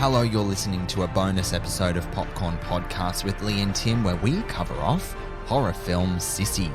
Hello, you're listening to a bonus episode of Popcorn Podcast with Leigh and Tim, where we cover off horror film Sissy.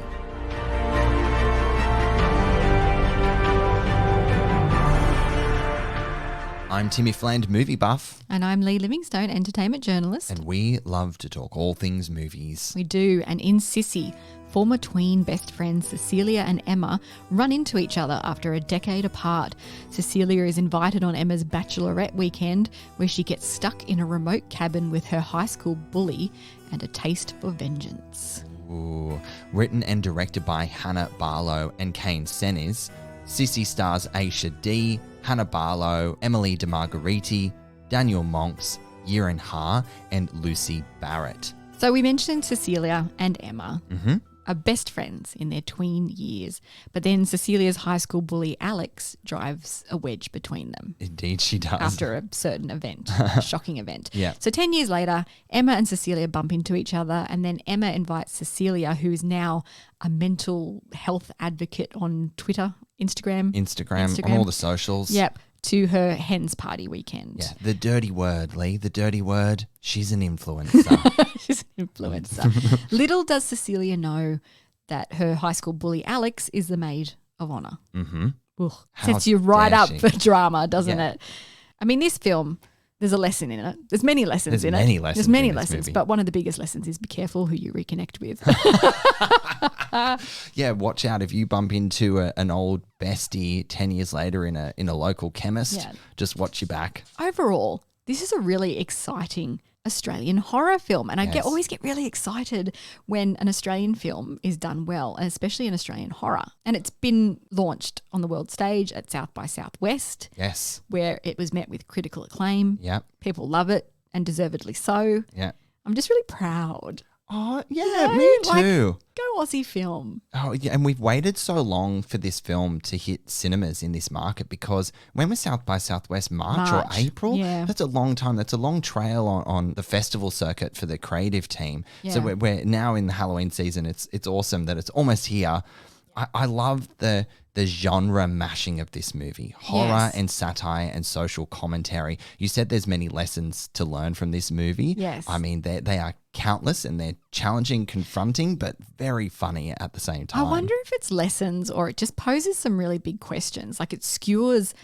I'm Timmy Fland, movie buff. And I'm Leigh Livingstone, entertainment journalist. And we love to talk all things movies. We do. And in Sissy, former tween best friends Cecilia and Emma run into each other after a decade apart. Cecilia is invited on Emma's bachelorette weekend, where she gets stuck in a remote cabin with her high school bully and a taste for vengeance. Ooh. Written and directed by Hannah Barlow and Kane Senes, Sissy stars Aisha D, Hannah Barlow, Emily de Margheriti, Daniel Monks, Yiran Ha, and Lucy Barrett. So we mentioned Cecilia and Emma are best friends in their tween years, but then Cecilia's high school bully Alex drives a wedge between them. Indeed she does. After a certain event, a shocking event. Yeah. So 10 years later, Emma and Cecilia bump into each other, and then Emma invites Cecilia, who is now a mental health advocate on Twitter, Instagram, on all the socials. Yep, to her hens party weekend. Yeah, the dirty word, Leigh, the dirty word. She's an influencer. She's an influencer. Little does Cecilia know that her high school bully Alex is the maid of honour. Mm-hmm. Sets you right up she? for drama, doesn't Yeah. it? I mean, this film, the's a lesson in it. There's many lessons in it. There's many lessons, but one of the biggest lessons is be careful who you reconnect with. Yeah, watch out if you bump into an old bestie 10 years later in a local chemist. Yeah. Just watch your back. Overall, this is a really exciting Australian horror film, and I Yes. always get really excited when an Australian film is done well, and especially an Australian horror. And it's been launched on the world stage at South by Southwest, Yes. where it was met with critical acclaim. Yep. People love it, and deservedly so. Yeah. I'm just really proud. Oh, yeah, You know, me like- too. Go Aussie film. Oh, yeah, and we've waited so long for this film to hit cinemas in this market because when was South by Southwest? March or April? yeah. That's a long time. That's a long trail on the festival circuit for the creative team. So Yeah. we're now in the Halloween season. It's awesome that it's almost here. I love the genre mashing of this movie. Horror Yes. and satire and social commentary. You said there's many lessons to learn from this movie. Yes. I mean, they are countless and they're challenging, confronting, but very funny at the same time. I wonder if it's lessons or it just poses some really big questions. Like it skewers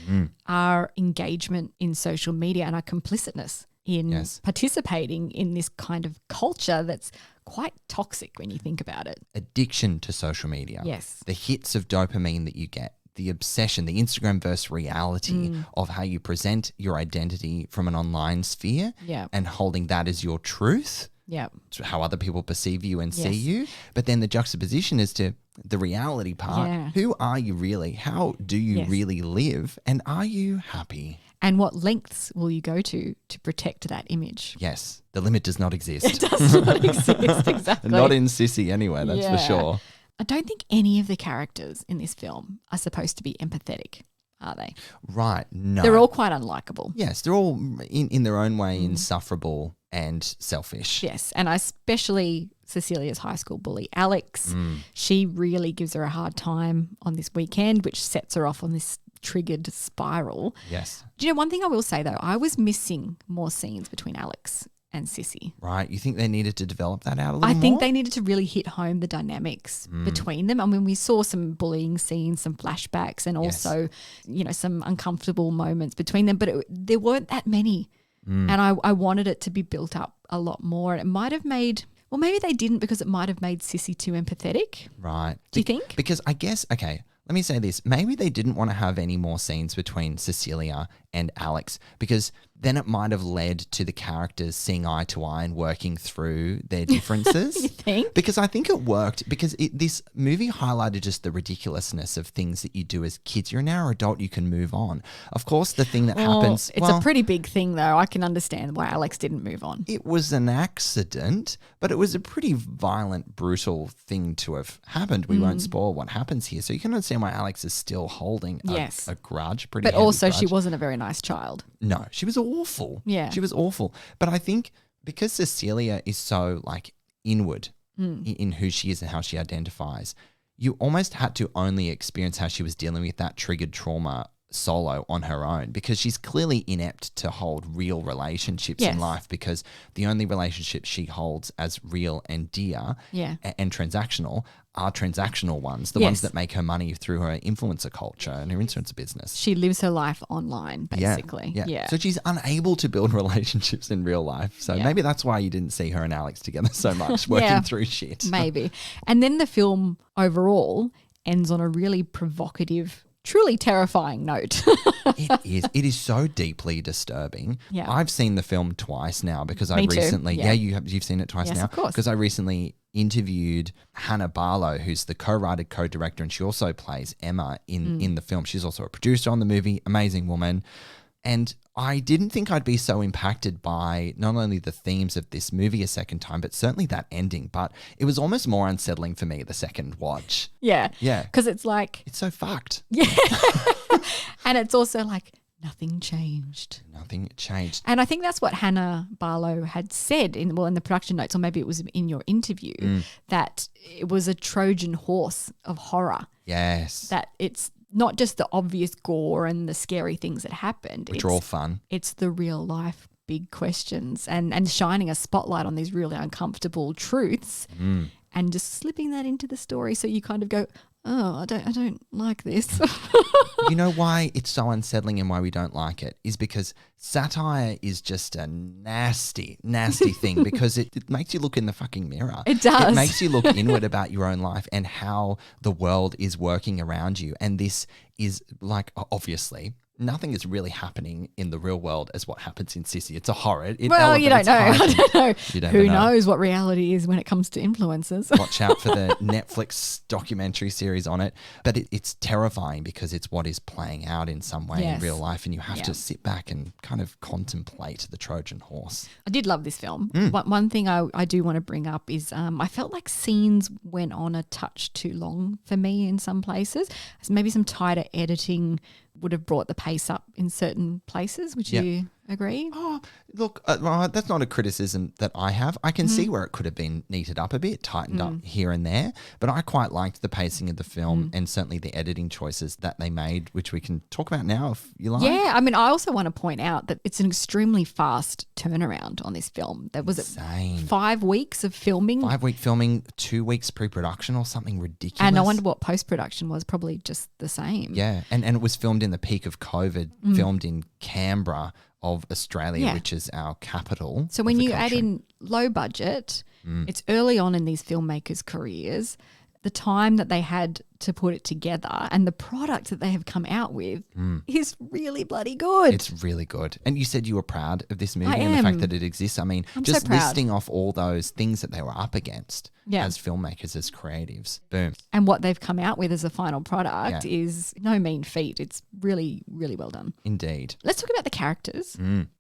our engagement in social media and our complicitness in Yes. participating in this kind of culture that's quite toxic when you think about it. Addiction to social media. Yes. The hits of dopamine that you get, the obsession, the Instagram versus reality of how you present your identity from an online sphere Yeah. and holding that as your truth, Yeah. to how other people perceive you and see Yes. you. But then the juxtaposition is to the reality part. Yeah. Who are you really? How do you Yes. really live? And are you happy? And what lengths will you go to protect that image? Yes. The limit does not exist. It does not exist, exactly. Not in Sissy anyway, that's for Yeah. sure. I don't think any of the characters in this film are supposed to be empathetic, are they? Right. No. They're all quite unlikable. Yes, they're all in their own way insufferable and selfish. Yes, and especially Cecilia's high school bully, Alex. She really gives her a hard time on this weekend, which sets her off on this triggered spiral. Yes. Do you know, one thing I will say though, I was missing more scenes between Alex and Sissy. Right. You think they needed to develop that out a little I think more? they needed to really hit home the dynamics between them. I mean, we saw some bullying scenes, some flashbacks, and also, some uncomfortable moments between them, but there weren't that many. And I wanted it to be built up a lot more. It might have made, well, maybe they didn't because it might have made Sissy too empathetic. Right. Do you think? Because I guess, okay, let me say this. Maybe they didn't want to have any more scenes between Cecilia and Alex because then it might have led to the characters seeing eye to eye and working through their differences. You think? Because I think it worked because this movie highlighted just the ridiculousness of things that you do as kids. You're now an adult, you can move on. Of course, the thing that happens... It's a pretty big thing though. I can understand why Alex didn't move on. It was an accident, but it was a pretty violent, brutal thing to have happened. We won't spoil what happens here. So you can understand why Alex is still holding Yes. a grudge. Pretty But heavy also she grudge. wasn't a very nice child. No, she was awful. Yeah. She was awful. But I think because Cecilia is so like inward in who she is and how she identifies, you almost had to only experience how she was dealing with that triggered trauma solo on her own, because she's clearly inept to hold real relationships in life, because the only relationships she holds as real and dear and transactional are transactional ones, the ones that make her money through her influencer culture and her influencer business. She lives her life online, basically. Yeah. So she's unable to build relationships in real life. So maybe that's why you didn't see her and Alex together so much, working through shit. Maybe. And then the film overall ends on a really provocative, truly terrifying note. It is so deeply disturbing. Yeah. I've seen the film twice now because Me I too. recently Yeah. you've seen it twice now. Yes, of course. Because I recently interviewed Hannah Barlow, who's the co-writer, co-director, and she also plays Emma in the film. She's also a producer on the movie, amazing woman. And I didn't think I'd be so impacted by not only the themes of this movie a second time, but certainly that ending. But it was almost more unsettling for me the second watch. Yeah. Yeah. Because it's like, It's so fucked. yeah. And it's also like, nothing changed. Nothing changed. And I think that's what Hannah Barlow had said in the production notes, or maybe it was in your interview, that it was a Trojan horse of horror. Yes. That it's not just the obvious gore and the scary things that happened. Which are all fun. It's the real life big questions and shining a spotlight on these really uncomfortable truths and just slipping that into the story so you kind of go, oh, I don't like this. You know why it's so unsettling and why we don't like it is because satire is just a nasty, nasty thing, because it makes you look in the fucking mirror. It does. It makes you look inward about your own life and how the world is working around you. And this is like, obviously, nothing is really happening in the real world as what happens in Sissy. It's a horror. Well, you don't know. I don't know. You don't Who know. knows what reality is when it comes to influencers? Watch out for the Netflix documentary series on it. But it's terrifying because it's what is playing out in some way in real life, and you have to sit back and kind of contemplate the Trojan horse. I did love this film. One thing I do want to bring up is I felt like scenes went on a touch too long for me in some places. So maybe some tighter editing would have brought the pace up in certain places. Would you agree? Oh, look, that's not a criticism that I have. I can see where it could have been neated up a bit, tightened up here and there, but I quite liked the pacing of the film and certainly the editing choices that they made, which we can talk about now if you like. Yeah, I mean, I also want to point out that it's an extremely fast turnaround on this film. There was Insane. 5 weeks of filming. 5-week filming, 2 weeks pre-production or something ridiculous. And I wonder what post-production was, probably just the same. Yeah, and it was filmed in the peak of COVID, filmed in Canberra of Australia, which is our capital. So when you add in low budget, it's early on in these filmmakers' careers, the time that they had to put it together and the product that they have come out with is really bloody good. It's really good. And you said you were proud of this movie I and the am. fact that it exists. I mean, I'm just so proud. listing off all those things that they were up against Yeah. as filmmakers, as creatives. Boom. And what they've come out with as a final product is no mean feat. It's really, really well done. Indeed. Let's talk about the characters.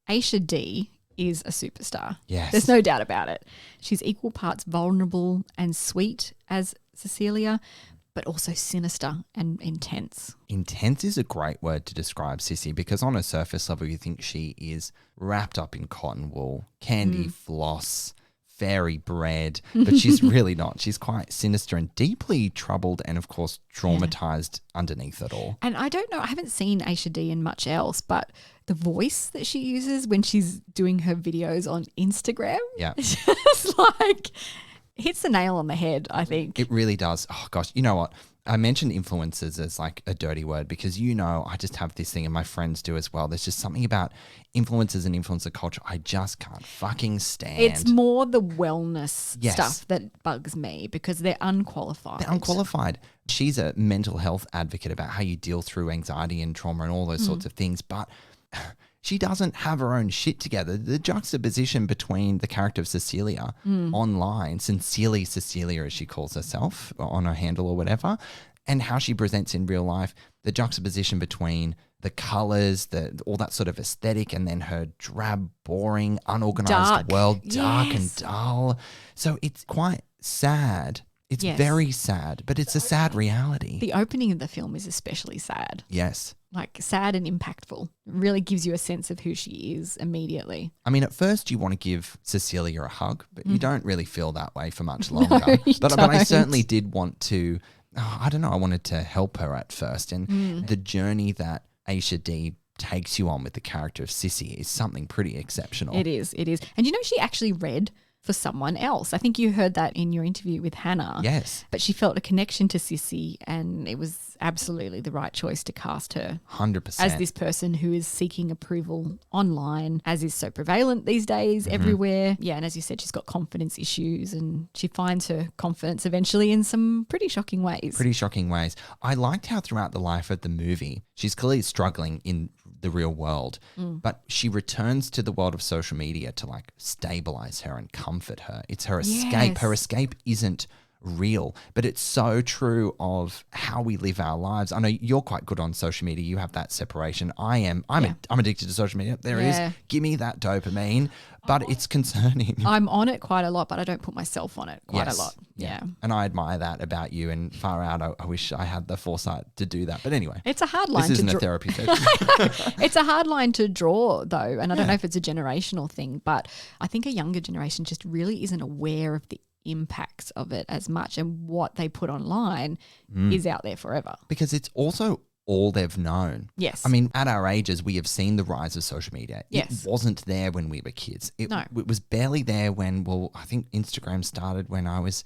Aisha D is a superstar. Yes. There's no doubt about it. She's equal parts vulnerable and sweet as Cecilia, but also sinister and intense. Intense is a great word to describe Sissy, because on a surface level you think she is wrapped up in cotton wool, candy floss, fairy bread, but she's really not. She's quite sinister and deeply troubled and, of course, traumatized underneath it all. And I don't know, I haven't seen Aisha D in much else, but the voice that she uses when she's doing her videos on Instagram, it's just like hits the nail on the head, I think. It really does. Oh, gosh. You know what? I mentioned influencers as like a dirty word because, I just have this thing and my friends do as well. There's just something about influencers and influencer culture I just can't fucking stand. It's more the wellness stuff that bugs me because they're unqualified. They're unqualified. She's a mental health advocate about how you deal through anxiety and trauma and all those sorts of things, but she doesn't have her own shit together. The juxtaposition between the character of Cecilia online, sincerely Cecilia as she calls herself on her handle or whatever, and how she presents in real life, the juxtaposition between the colours, all that sort of aesthetic, and then her drab, boring, unorganized world, dark and dull. So it's quite sad. It's very sad, but it's a sad reality. The opening of the film is especially sad. Yes. Like sad and impactful. It really gives you a sense of who she is immediately. I mean, at first you want to give Cecilia a hug, but you don't really feel that way for much longer. But I certainly did want to, I don't know, I wanted to help her at first. And the journey that Aisha D takes you on with the character of Sissy is something pretty exceptional. It is. And she actually read for someone else. I think you heard that in your interview with Hannah. Yes. But she felt a connection to Sissy, and it was absolutely the right choice to cast her 100%. as this person who is seeking approval online, as is so prevalent these days everywhere. Yeah, and as you said, she's got confidence issues, and she finds her confidence eventually in some pretty shocking ways. I liked how throughout the life of the movie, she's clearly struggling in the real world, but she returns to the world of social media to like stabilize her and comfort her. It's her escape. Yes. Her escape isn't real, but it's so true of how we live our lives. I know you're quite good on social media. You have that separation. I'm addicted to social media. There it is. Give me that dopamine, but it's concerning. I'm on it quite a lot, but I don't put myself on it quite a lot. Yeah. And I admire that about you, and far out, I wish I had the foresight to do that. But anyway. It's a hard line This isn't a therapy session. It's a hard line to draw though, and I don't know if it's a generational thing, but I think a younger generation just really isn't aware of the impacts of it as much, and what they put online is out there forever. Because it's also all they've known. Yes. I mean, at our ages, we have seen the rise of social media. Yes. It wasn't there when we were kids. It was barely there when, I think Instagram started when I was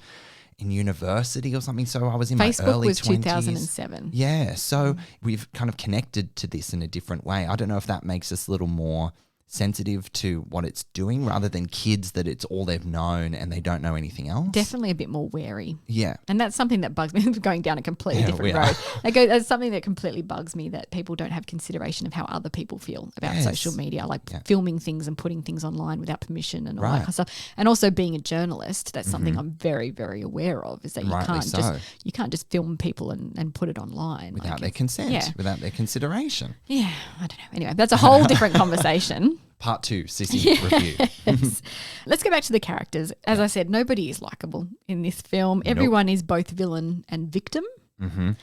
in university or something. So I was in Facebook my early 20s. was 2007. Yeah. So we've kind of connected to this in a different way. I don't know if that makes us a little more sensitive to what it's doing rather than kids that it's all they've known and they don't know anything else. Definitely a bit more wary. Yeah. And that's something that bugs me. Going down a completely different road. That's something that completely bugs me, that people don't have consideration of how other people feel about social media, like filming things and putting things online without permission and all that kind of stuff. And also being a journalist, that's something I'm very, very aware of, is that you can't just film people and put it online. Without their consent, without their consideration. Yeah, I don't know. Anyway, that's a whole different conversation. Part 2, Sissy review. Let's go back to the characters. As I said, nobody is likable in this film. Everyone is both villain and victim. You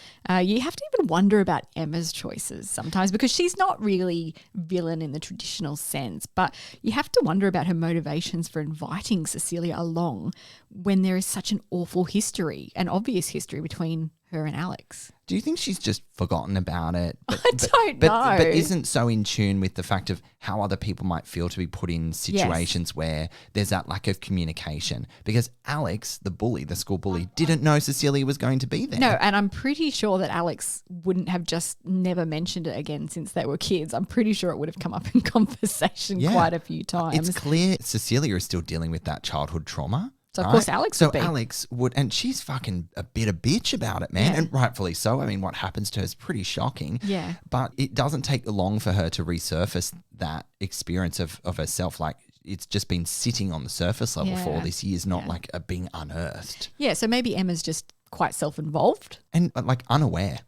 have to even wonder about Emma's choices sometimes, because she's not really villain in the traditional sense, but you have to wonder about her motivations for inviting Cecilia along when there is such an awful history, an obvious history between her and Alex. Do you think she's just forgotten about it? I don't know. But isn't so in tune with the fact of how other people might feel to be put in situations where there's that lack of communication? Because Alex, the bully, the school bully, didn't know Cecilia was going to be there. No, and I'm pretty sure that Alex wouldn't have just never mentioned it again since they were kids. I'm pretty sure it would have come up in conversation quite a few times. It's clear Cecilia is still dealing with that childhood trauma. So, of course, Alex would be. Alex would, and she's fucking a bit of bitch about it, man, and rightfully so. I mean, what happens to her is pretty shocking. Yeah. But it doesn't take long for her to resurface that experience of herself. Like, it's just been sitting on the surface level for all these years, not like being unearthed. Yeah, so maybe Emma's just quite self-involved. And like unaware.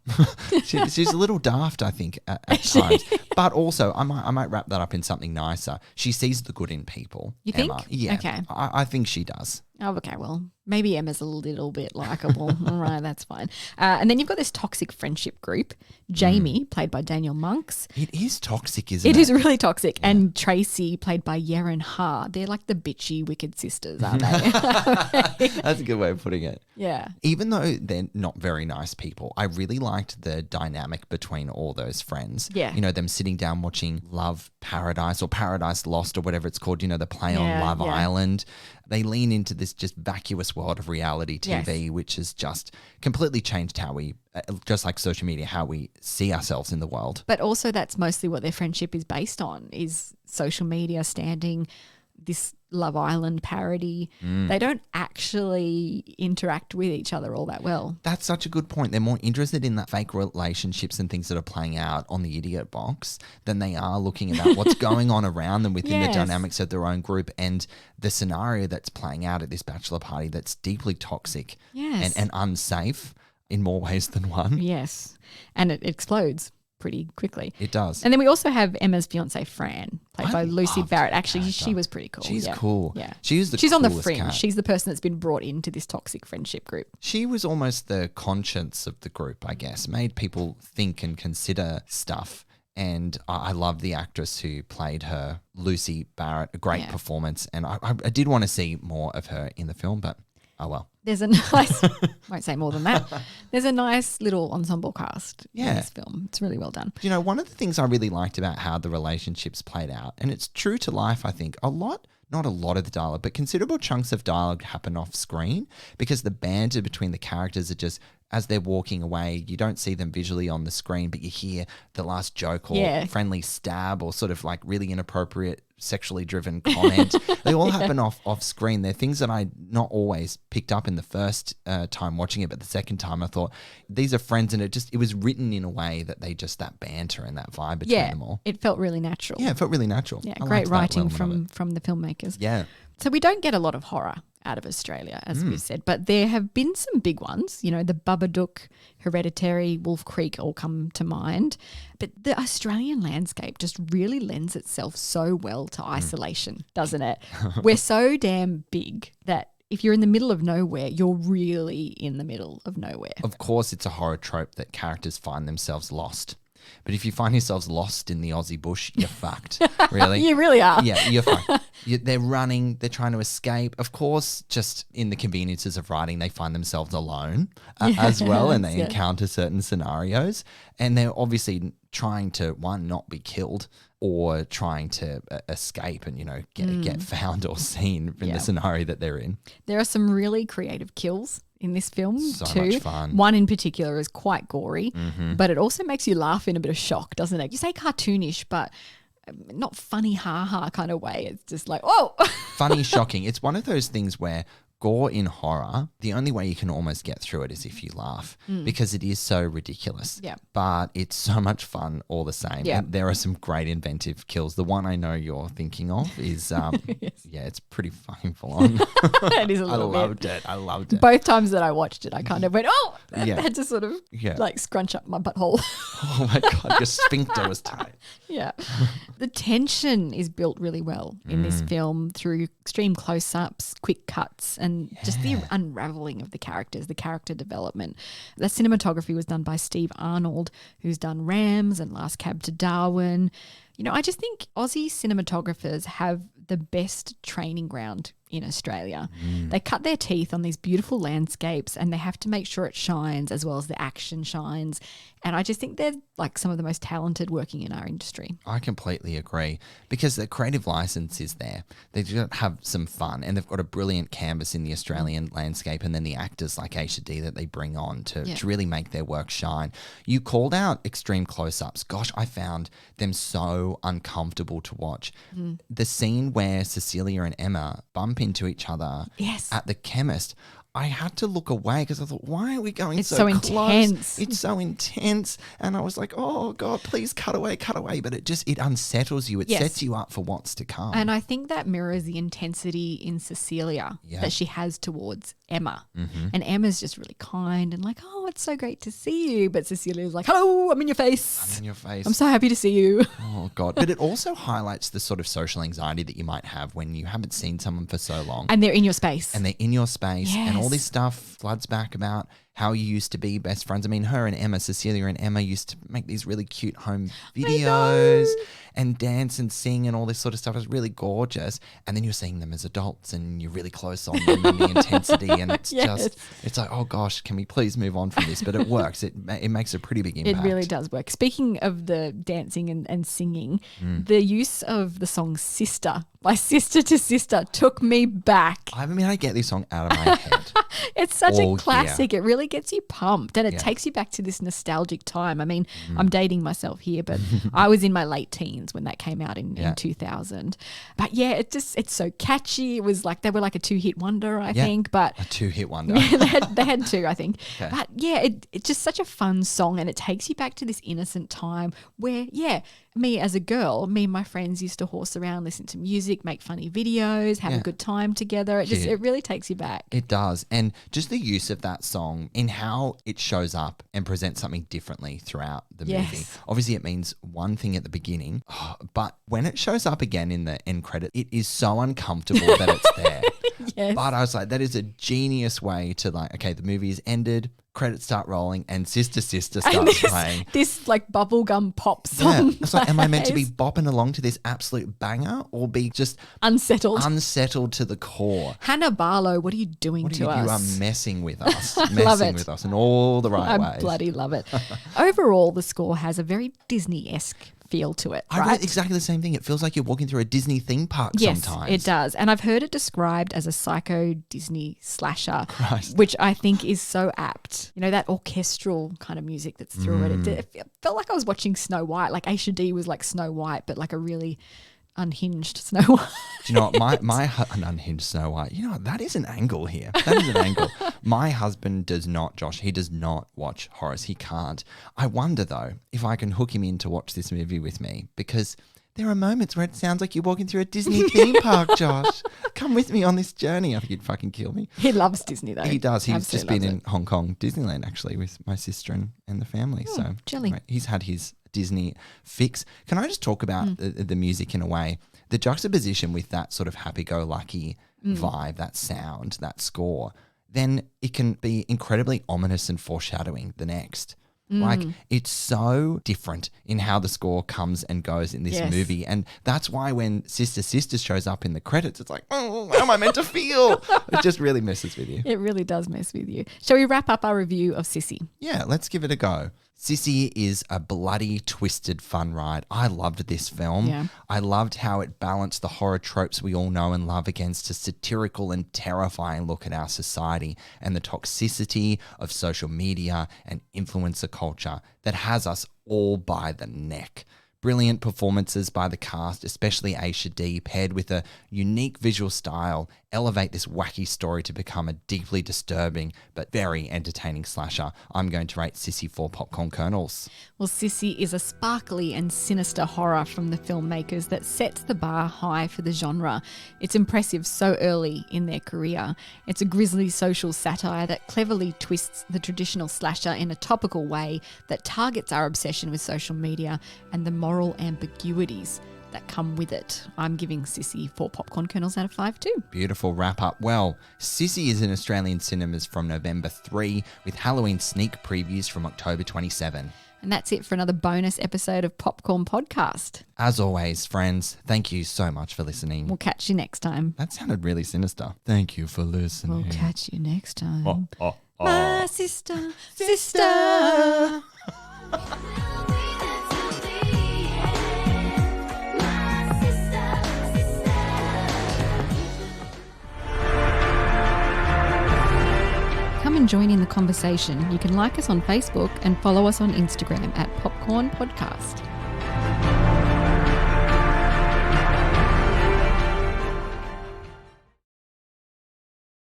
she's a little daft, I think, at times. But also, I might wrap that up in something nicer. She sees the good in people. You Emma. think? Yeah. Okay. I think she does. Oh, okay. Well, maybe Emma's a little bit likable. All right, that's fine. And then you've got this toxic friendship group. Jamie, played by Daniel Monks. It is toxic, isn't it? It is really toxic. Yeah. And Tracy, played by Yeren Ha. They're like the bitchy, wicked sisters, aren't they? That's a good way of putting it. Yeah. Even though they're not very nice people, I really liked the dynamic between all those friends. Yeah. You know, them sitting down watching Love Paradise or Paradise Lost or whatever it's called, you know, the play on Love Island. They lean into this just vacuous world of reality TV, which has just completely changed how we, just like social media, how we see ourselves in the world. But also that's mostly what their friendship is based on, is social media standing this Love Island parody. They don't actually interact with each other all that well. That's such a good point. They're more interested in that fake relationships and things that are playing out on the idiot box than they are looking about what's going on around them within the dynamics of their own group and the scenario that's playing out at this bachelor party that's deeply toxic and unsafe in more ways than one. Yes. And it explodes pretty quickly. It does. And then we also have Emma's fiance, Fran, played by Lucy Barrett. Actually, she was pretty cool. She's cool. Yeah. She's on the fringe. Cat. She's the person that's been brought into this toxic friendship group. She was almost the conscience of the group, I guess, made people think and consider stuff. And I love the actress who played her, Lucy Barrett, a great performance. And I did want to see more of her in the film, but Oh, well. There's a nice, won't say more than that. There's a nice little ensemble cast in this film. It's really well done. You know, one of the things I really liked about how the relationships played out, and it's true to life, I think, not a lot of the dialogue, but considerable chunks of dialogue happen off screen because the banter between the characters are just, as they're walking away, you don't see them visually on the screen, but you hear the last joke or friendly stab or sort of like really inappropriate sexually driven comment. They all happen off screen. They're things that I not always picked up in the first time watching it, but the second time I thought these are friends, and it was written in a way that that banter and that vibe between them all. It felt really natural. Yeah, it felt really natural. Yeah, great writing from the filmmakers. Yeah. So we don't get a lot of horror out of Australia, as we've said, but there have been some big ones. You know, the Babadook, Hereditary, Wolf Creek all come to mind. But the Australian landscape just really lends itself so well to isolation, doesn't it? We're so damn big that if you're in the middle of nowhere, you're really in the middle of nowhere. Of course, it's a horror trope that characters find themselves lost. But if you find yourselves lost in the Aussie bush, you're fucked. Really? You really are. Yeah, you're fucked. They're running. They're trying to escape. Of course, just in the conveniences of writing, they find themselves alone as well, and they encounter certain scenarios. And they're obviously trying to, one, not be killed, or trying to escape and, get found or seen in the scenario that they're in. There are some really creative kills in this film so much fun. One in particular is quite gory, but it also makes you laugh in a bit of shock, doesn't it? You say cartoonish, but not funny ha-ha kind of way. It's just like, oh. Funny, shocking. It's one of those things where gore in horror, the only way you can almost get through it is if you laugh because it is so ridiculous. Yeah. But it's so much fun all the same. Yeah. And there are some great inventive kills. The one I know you're thinking of is, it's pretty fucking full on. It is a little bit. I loved it. Both times that I watched it, I kind of went, oh, I had to sort of like scrunch up my butthole. Oh my God, your sphincter was tight. Yeah. The tension is built really well in this film through extreme close-ups, quick cuts, and just the unraveling of the characters, the character development. The cinematography was done by Steve Arnold, who's done Rams and Last Cab to Darwin. You know, I just think Aussie cinematographers have the best training ground in Australia. They cut their teeth on these beautiful landscapes and they have to make sure it shines as well as the action shines. And I just think they're like some of the most talented working in our industry. I completely agree because the creative license is there. They do have some fun and they've got a brilliant canvas in the Australian landscape, and then the actors like Aisha D that they bring on to really make their work shine. You called out extreme close-ups. Gosh, I found them so uncomfortable to watch. The scene where Cecilia and Emma bump into each other at the chemist, I had to look away because I thought, why are we going so close? Intense. It's so intense. And I was like, oh God, please cut away. But it unsettles you. It sets you up for what's to come. And I think that mirrors the intensity in Cecilia that she has towards Emma. And Emma's just really kind and like, oh, it's so great to see you. But Cecilia's like, hello, I'm in your face. I'm so happy to see you. Oh God. But it also highlights the sort of social anxiety that you might have when you haven't seen someone for so long. And they're in your space. And all this stuff floods back about how you used to be best friends. I mean, Cecilia and Emma used to make these really cute home videos and dance and sing and all this sort of stuff. It was really gorgeous. And then you're seeing them as adults and you're really close on them and the intensity. And it's it's like, oh gosh, can we please move on from this? But it works. It makes a pretty big impact. It really does work. Speaking of the dancing and singing, the use of the song Sister by Sister to Sister took me back. I haven't been able to get this song out of my head. It's such a classic. It really gets you pumped and it takes you back to this nostalgic time. I mean, I'm dating myself here, but I was in my late teens when that came out in 2000. But it's so catchy. It was like, they were like a 2-hit wonder, I think. But a 2-hit wonder. they had 2, I think. Okay. But it's just such a fun song and it takes you back to this innocent time where, me as a girl, me and my friends used to horse around, listen to music, make funny videos, have a good time together. It really takes you back. It does. And just the use of that song in how it shows up and presents something differently throughout the movie. Obviously, it means one thing at the beginning, but when it shows up again in the end credit, it is so uncomfortable that it's there. Yes. But I was like, that is a genius way to like, okay, the movie is ended, credits start rolling, and Sister starts playing. This like bubblegum pop song. Yeah. It's like, am I meant to be bopping along to this absolute banger or be just unsettled to the core? Hannah Barlow, what are you doing to us? You are messing with us. Love it. With us in all the right ways. I bloody love it. Overall, the score has a very Disney-esque feel to it, I read exactly the same thing. It feels like you're walking through a Disney theme park sometimes. Yes, it does. And I've heard it described as a psycho Disney slasher, which I think is so apt. You know, that orchestral kind of music that's through it. It felt like I was watching Snow White. Like Aisha D was like Snow White, but like a really unhinged Snow White. Do you know what? An unhinged Snow White. You know what? That is an angle here. That is an angle. My husband does not, Josh. He does not watch horrors. He can't. I wonder though if I can hook him in to watch this movie with me, because there are moments where it sounds like you're walking through a Disney theme park, Josh. Come with me on this journey. I think he'd fucking kill me. He loves Disney though. He does. He's just been in Hong Kong Disneyland actually with my sister and the family. So jelly. Right, he's had his Disney fix. Can I just talk about the music in a way? The juxtaposition with that sort of happy-go-lucky vibe, that sound, that score, then it can be incredibly ominous and foreshadowing the next. Like, it's so different in how the score comes and goes in this movie. And that's why when Sister shows up in the credits, it's like, oh, how am I meant to feel? It just really messes with you. It really does mess with you. Shall we wrap up our review of Sissy? Yeah, let's give it a go. Sissy is a bloody, twisted fun ride. I loved this film. Yeah. I loved how it balanced the horror tropes we all know and love against a satirical and terrifying look at our society and the toxicity of social media and influencer culture that has us all by the neck. Brilliant performances by the cast, especially Aisha D, paired with a unique visual style, elevate this wacky story to become a deeply disturbing but very entertaining slasher. I'm going to rate Sissy 4 popcorn kernels. Well, Sissy is a sparkly and sinister horror from the filmmakers that sets the bar high for the genre. It's impressive so early in their career. It's a grisly social satire that cleverly twists the traditional slasher in a topical way that targets our obsession with social media and the moral ambiguities that come with it. I'm giving Sissy 4 popcorn kernels out of 5 too. Beautiful wrap up. Well, Sissy is in Australian cinemas from November 3 with Halloween sneak previews from October 27. And that's it for another bonus episode of Popcorn Podcast. As always, friends, thank you so much for listening. We'll catch you next time. That sounded really sinister. Thank you for listening. We'll catch you next time. Oh. My sister. Come and join in the conversation. You can like us on Facebook and follow us on Instagram at Popcorn Podcast.